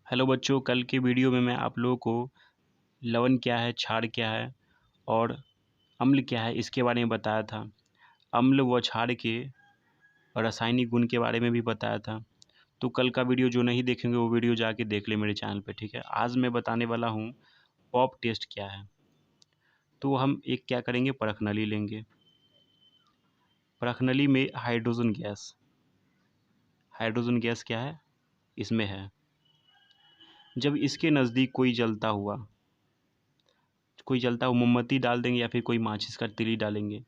Hello बच्चों, कल के वीडियो में मैं आप लोगों को लवण क्या है, क्षार क्या है और अम्ल क्या है इसके बारे में बताया था। अम्ल व क्षार के रासायनिक गुण के बारे में भी बताया था। तो कल का वीडियो जो नहीं देखेंगे वो वीडियो जाके देख ले मेरे चैनल पे, ठीक है। आज मैं बताने वाला हूँ पॉप टेस्ट क्या है। तो हम एक क्या करेंगे, परख नली लेंगे। परख नली में हाइड्रोजन गैस क्या है, इसमें है। जब इसके नज़दीक कोई जलता हुआ मोमबत्ती डाल देंगे या फिर कोई माचिस का तीली डालेंगे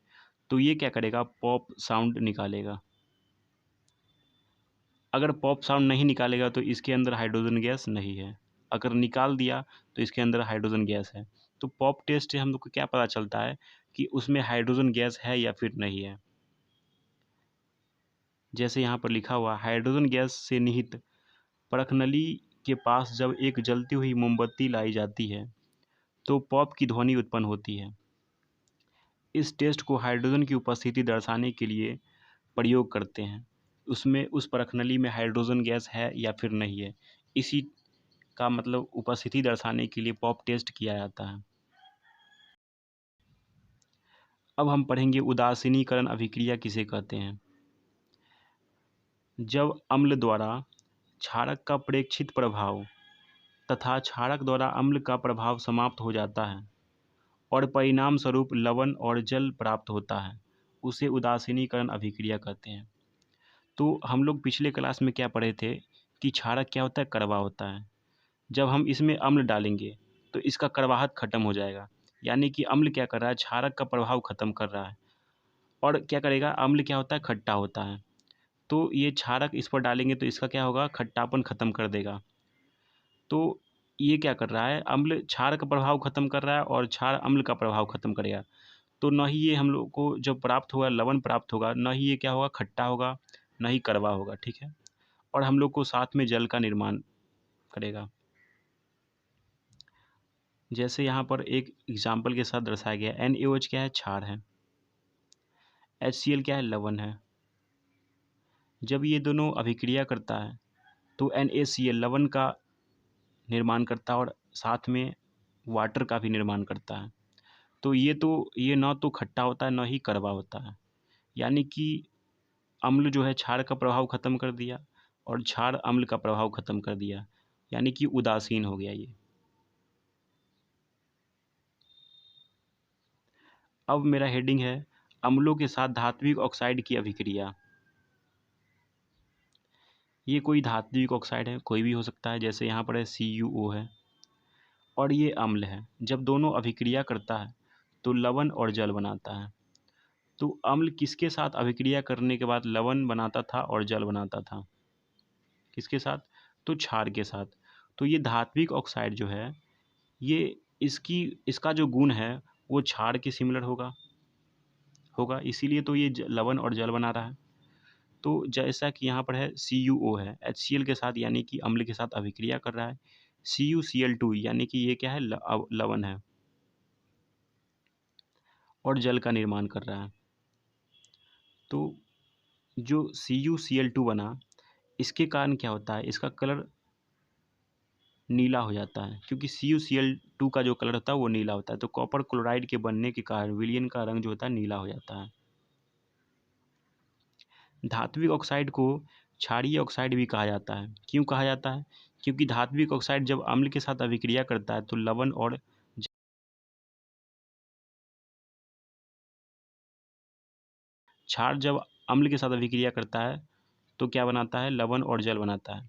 तो ये क्या करेगा, पॉप साउंड निकालेगा। अगर पॉप साउंड नहीं निकालेगा तो इसके अंदर हाइड्रोजन गैस नहीं है। अगर निकाल दिया तो इसके अंदर हाइड्रोजन गैस है। तो पॉप टेस्ट से हम लोग को क्या पता चलता है कि उसमें हाइड्रोजन गैस है या फिर नहीं है। जैसे यहाँ पर लिखा हुआ, हाइड्रोजन गैस से निहित परखनली के पास जब एक जलती हुई मोमबत्ती लाई जाती है तो पॉप की ध्वनि उत्पन्न होती है। इस टेस्ट को हाइड्रोजन की उपस्थिति दर्शाने के लिए प्रयोग करते हैं। उसमें उस परखनली में हाइड्रोजन गैस है या फिर नहीं है, इसी का मतलब उपस्थिति दर्शाने के लिए पॉप टेस्ट किया जाता है। अब हम पढ़ेंगे उदासीनीकरण अभिक्रिया किसे कहते हैं। जब अम्ल द्वारा क्षारक का प्रेक्षित प्रभाव तथा क्षारक द्वारा अम्ल का प्रभाव समाप्त हो जाता है और परिणाम स्वरूप लवण और जल प्राप्त होता है, उसे उदासीनीकरण अभिक्रिया कहते हैं। तो हम लोग पिछले क्लास में क्या पढ़े थे कि क्षारक क्या होता है, कड़वा होता है। जब हम इसमें अम्ल डालेंगे तो इसका कड़वाहट खत्म हो जाएगा, यानी कि अम्ल क्या कर रहा है, क्षारक का प्रभाव खत्म कर रहा है। और क्या करेगा, अम्ल क्या होता है, खट्टा होता है। तो ये क्षारक इस पर डालेंगे तो इसका क्या होगा, खट्टापन खत्म कर देगा। तो ये क्या कर रहा है, अम्ल क्षार का प्रभाव खत्म कर रहा है और क्षार अम्ल का प्रभाव खत्म करेगा। तो न ही ये हम लोग को जब प्राप्त होगा, लवण प्राप्त होगा, न ही ये क्या होगा, खट्टा होगा, न ही कड़वा होगा, ठीक है। और हम लोग को साथ में जल का निर्माण करेगा। जैसे यहाँ पर एक एग्जाम्पल के साथ दर्शाया गया, NaOH क्या है, क्षार है। HCl क्या है, लवण है। जब ये दोनों अभिक्रिया करता है तो NaCl लवण का निर्माण करता है और साथ में वाटर का भी निर्माण करता है। तो ये ना तो खट्टा होता है, ना ही कड़वा होता है। यानी कि अम्ल जो है क्षार का प्रभाव खत्म कर दिया और क्षार अम्ल का प्रभाव खत्म कर दिया, यानी कि उदासीन हो गया ये। अब मेरा हेडिंग है अम्लों के साथ धात्विक ऑक्साइड की अभिक्रिया। ये कोई धात्विक ऑक्साइड है, कोई भी हो सकता है। जैसे यहाँ पर है CuO है और ये अम्ल है। जब दोनों अभिक्रिया करता है तो लवण और जल बनाता है। तो अम्ल किसके साथ अभिक्रिया करने के बाद लवण बनाता था और जल बनाता था, किसके साथ, तो क्षार के साथ। तो ये धात्विक ऑक्साइड जो है, ये इसका जो गुण है वो क्षार के सिमिलर होगा इसीलिए तो ये लवण और जल बना रहा है। तो जैसा कि यहाँ पर है CuO है, HCl के साथ यानी कि अम्ल के साथ अभिक्रिया कर रहा है। CuCl2 यानी कि ये क्या है, लवण है और जल का निर्माण कर रहा है। तो जो CuCl2 बना, इसके कारण क्या होता है, इसका कलर नीला हो जाता है, क्योंकि CuCl2 का जो कलर होता है वो नीला होता है। तो कॉपर क्लोराइड के बनने के कारण विलयन का रंग जो होता है नीला हो जाता है। धात्विक ऑक्साइड को क्षारीय ऑक्साइड भी कहा जाता है। क्यों कहा जाता है, क्योंकि धात्विक ऑक्साइड जब अम्ल के साथ अभिक्रिया करता है तो लवण और क्षार जब अम्ल के साथ अभिक्रिया करता है तो क्या बनाता है, लवण और जल बनाता है।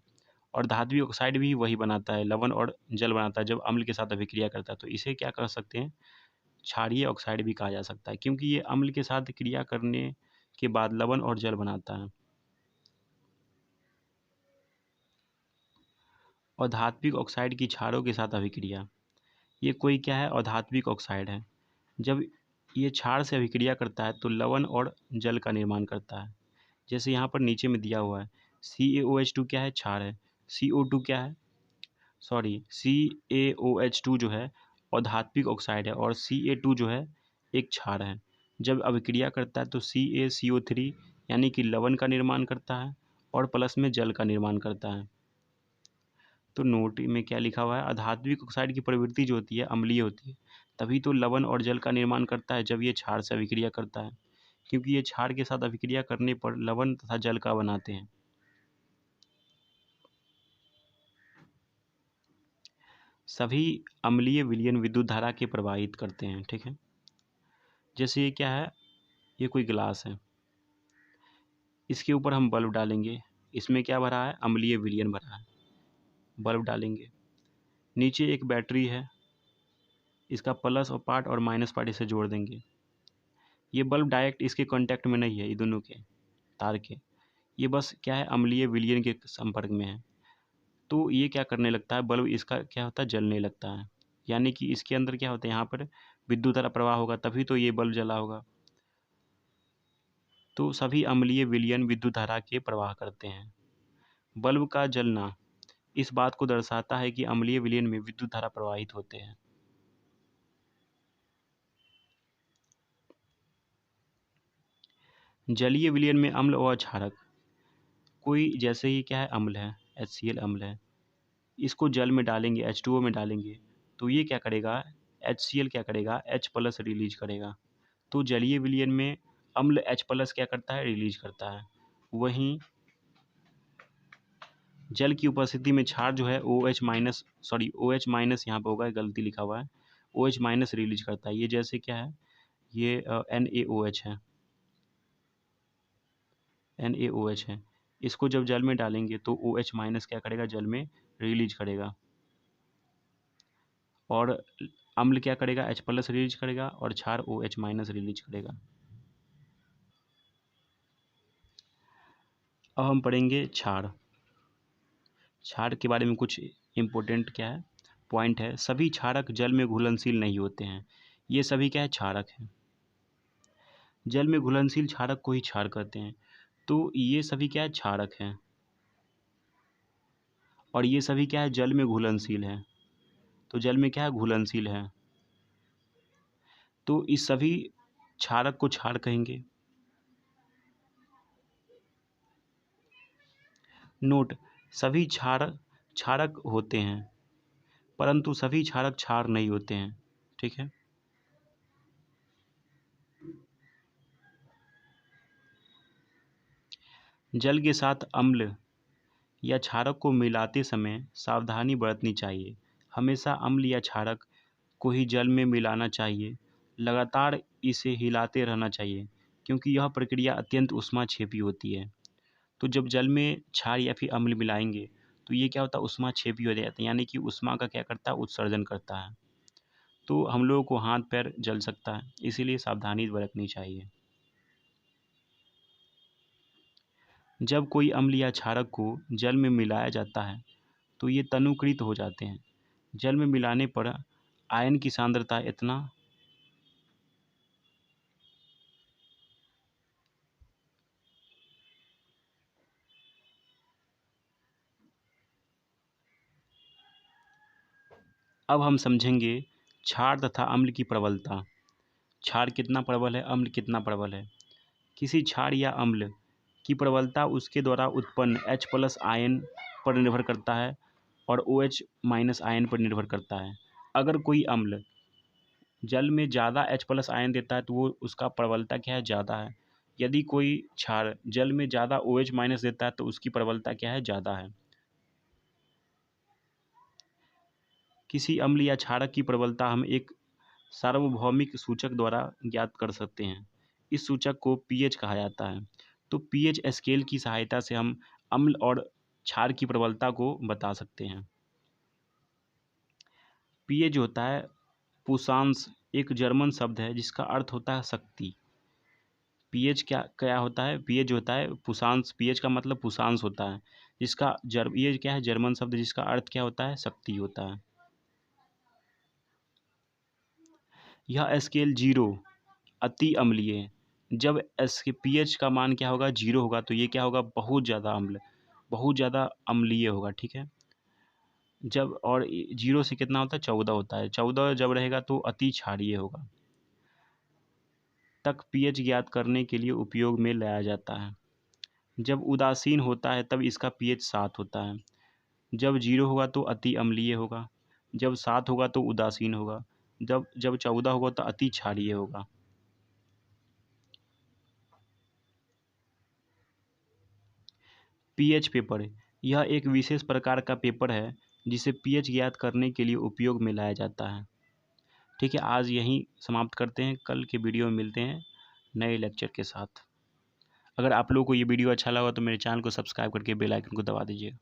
और धात्विक ऑक्साइड भी वही बनाता है, लवण और जल बनाता है जब अम्ल के साथ अभिक्रिया करता है। तो इसे क्या कर सकते हैं, क्षारीय ऑक्साइड भी कहा जा सकता है, क्योंकि ये अम्ल के साथ क्रिया करने के बाद लवण और जल बनाता है। और धात्विक ऑक्साइड की क्षारों के साथ अभिक्रिया, ये कोई क्या है, अधात्विक ऑक्साइड है। जब ये क्षार से अभिक्रिया करता है तो लवण और जल का निर्माण करता है। जैसे यहाँ पर नीचे में दिया हुआ है, CaOH2 क्या है, क्षार है। CO2 क्या है, CaOH2 जो है अधात्विक ऑक्साइड है और Ca2 जो है एक क्षार है। जब अभिक्रिया करता है तो CaCO3 यानी कि लवण का निर्माण करता है और प्लस में जल का निर्माण करता है। तो नोट में क्या लिखा हुआ है, अधात्विक ऑक्साइड की प्रवृत्ति जो होती है अम्लीय होती है, तभी तो लवण और जल का निर्माण करता है जब ये क्षार से अभिक्रिया करता है, क्योंकि ये क्षार के साथ अभिक्रिया करने पर लवण तथा जल का बनाते हैं। सभी अम्लीय विलयन विद्युत धारा के प्रवाहित करते हैं, ठीक है। जैसे ये क्या है, ये कोई गिलास है, इसके ऊपर हम बल्ब डालेंगे, इसमें क्या भरा है, अम्लीय विलयन भरा है, बल्ब डालेंगे। नीचे एक बैटरी है, इसका प्लस और पार्ट और माइनस पार्ट इसे जोड़ देंगे। ये बल्ब डायरेक्ट इसके कांटेक्ट में नहीं है, ये दोनों के तार के, ये बस क्या है, अम्लीय विलयन के संपर्क में है। तो ये क्या करने लगता है, बल्ब इसका क्या होता है, जलने लगता है, यानी कि इसके अंदर क्या होता है, यहाँ पर विद्युत धारा प्रवाह होगा, तभी तो ये बल्ब जला होगा। तो सभी अम्लीय विलयन विद्युत धारा के प्रवाह करते हैं। बल्ब का जलना इस बात को दर्शाता है कि अम्लीय विलयन में विद्युत धारा प्रवाहित होते हैं। जलीय विलयन में अम्ल और क्षारक, कोई जैसे ही क्या है, अम्ल है, HCl अम्ल है, इसको जल में डालेंगे, H2O में डालेंगे, तो ये क्या करेगा, HCl क्या करेगा, H+ रिलीज करेगा। तो जलीय विलयन में अम्ल H+ क्या करता है, रिलीज करता है। वहीं जल की उपस्थिति में क्षार जो है OH- यहाँ पर होगा, गलती लिखा हुआ है, OH- रिलीज करता है। ये जैसे क्या है, ये NaOH है, NaOH है, इसको जब जल में डालेंगे तो OH- क्या करेगा, जल में रिलीज करेगा, और अम्ल क्या करेगा, H+ रिलीज करेगा, और क्षार OH- रिलीज करेगा। अब हम पढ़ेंगे क्षार। क्षार के बारे में कुछ इम्पोर्टेंट क्या है, पॉइंट है। सभी क्षारक जल में घुलनशील नहीं होते हैं, ये सभी क्या है, क्षारक हैं। जल में घुलनशील क्षारक को ही क्षार कहते हैं। तो ये सभी क्या है, क्षारक हैं, और ये सभी क्या है, जल में घुलनशील है। तो जल में क्या है, घुलनशील है, तो इस सभी क्षारक को क्षार कहेंगे। नोट, सभी क्षारक होते हैं, परंतु सभी क्षारक क्षार नहीं होते हैं, ठीक है। जल के साथ अम्ल या क्षारक को मिलाते समय सावधानी बरतनी चाहिए। हमेशा अम्ल या क्षारक को ही जल में मिलाना चाहिए। लगातार इसे हिलाते रहना चाहिए, क्योंकि यह प्रक्रिया अत्यंत ऊष्माक्षेपी होती है। तो जब जल में क्षार या फिर अम्ल मिलाएंगे तो ये क्या होता है, ऊष्माक्षेपी हो जाता है, यानी कि ऊष्मा का क्या करता है, उत्सर्जन करता है। तो हम लोगों को हाथ पैर जल सकता है, इसीलिए सावधानी बरतनी चाहिए। जब कोई अम्ल या क्षारक को जल में मिलाया जाता है तो ये तनुकृत हो जाते हैं। जल में मिलाने पर आयन की सांद्रता इतना अब हम समझेंगे क्षार तथा अम्ल की प्रबलता। क्षार कितना प्रबल है, अम्ल कितना प्रबल है। किसी क्षार या अम्ल की प्रबलता उसके द्वारा उत्पन्न H+ आयन पर निर्भर करता है और OH- आयन पर निर्भर करता है। अगर कोई अम्ल जल में ज़्यादा H+ आयन देता है तो वो उसका प्रबलता क्या है, ज़्यादा है। यदि कोई क्षार जल में ज़्यादा OH- देता है तो उसकी प्रबलता क्या है, ज़्यादा है। किसी अम्ल या क्षारक की प्रबलता हम एक सार्वभौमिक सूचक द्वारा ज्ञात कर सकते हैं। इस सूचक को pH कहा जाता है। तो pH स्केल की सहायता से हम अम्ल और क्षार की प्रबलता को बता सकते हैं। pH होता है पुशांश, एक जर्मन शब्द है जिसका अर्थ होता है शक्ति। pH क्या क्या होता है, pH होता है पुशांश, pH का मतलब पुशांश होता है, जिसका ये क्या है, जर्मन शब्द जिसका अर्थ क्या होता है, शक्ति होता है। यह स्केल 0 अति अम्लीय है। जब इसके pH का मान क्या होगा, 0 होगा, तो ये क्या होगा, बहुत ज़्यादा अम्ल, बहुत ज़्यादा अम्लीय होगा, ठीक है। जब और 0 से कितना होता है, 14 होता है, 14 जब रहेगा तो अति क्षारीय होगा। तक pH ज्ञात करने के लिए उपयोग में लाया जाता है। जब उदासीन होता है तब इसका pH 7 होता है। जब 0 होगा तो अति अम्लीय होगा, जब 7 होगा तो उदासीन होगा, जब जब 14 होगा तो अति क्षारीय होगा। पीएच पेपर, यह एक विशेष प्रकार का पेपर है जिसे पीएच ज्ञात करने के लिए उपयोग में लाया जाता है। ठीक है, आज यहीं समाप्त करते हैं, कल के वीडियो में मिलते हैं नए लेक्चर के साथ। अगर आप लोगों को ये वीडियो अच्छा लगा तो मेरे चैनल को सब्सक्राइब करके बेल आइकन को दबा दीजिए।